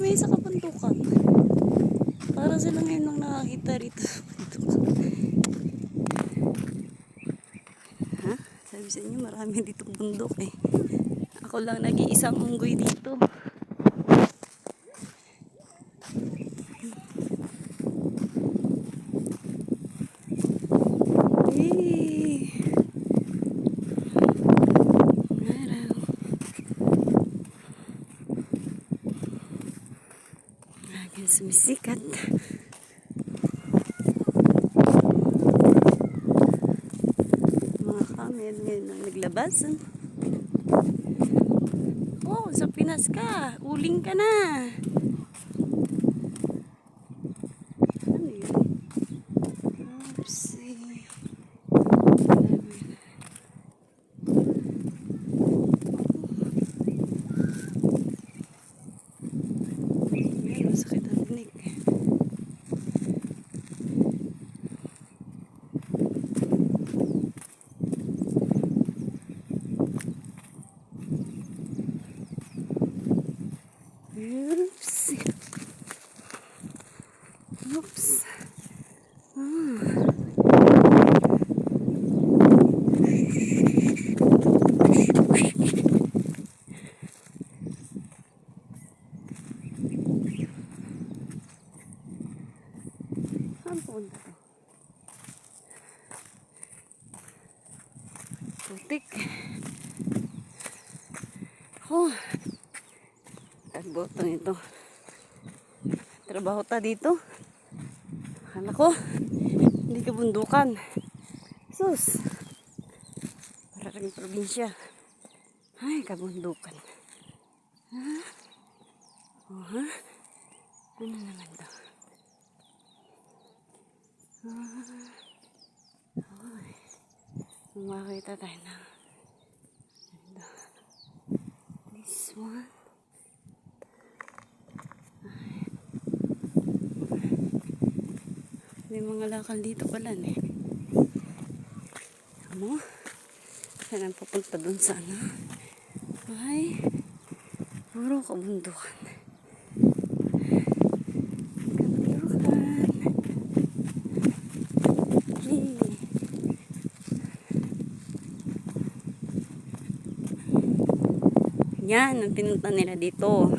may isa kabundukan. Para sila ngayon nung nakakita rito sa bundok. Ha? Sabi sa inyo, marami dito bundok eh. Ako lang nag-iisang unggoy dito. Sumisikat. Mga kamel ngayon ang naglabasan. Oh, sa Pinas ka. Uling ka na. Ano yun? Oopsie. Masakit ang tinik. Oops. Oops. Saan punta to? Putik. Oh. Tagbotong ito. Trabaho ta dito. Akala ko, hindi ka bundukan. Sus. Parang probinsya. Ay, kabundukan. Ha? Oh, ha? Ano naman to? Ay. Makakita tayo na. This one. May mga lakal dito pala eh. Ano? Saan ang pupunta dun sa ano? Ay, puro kabundukan. Kabundukan. Hey. Yan ang pinunta nila dito.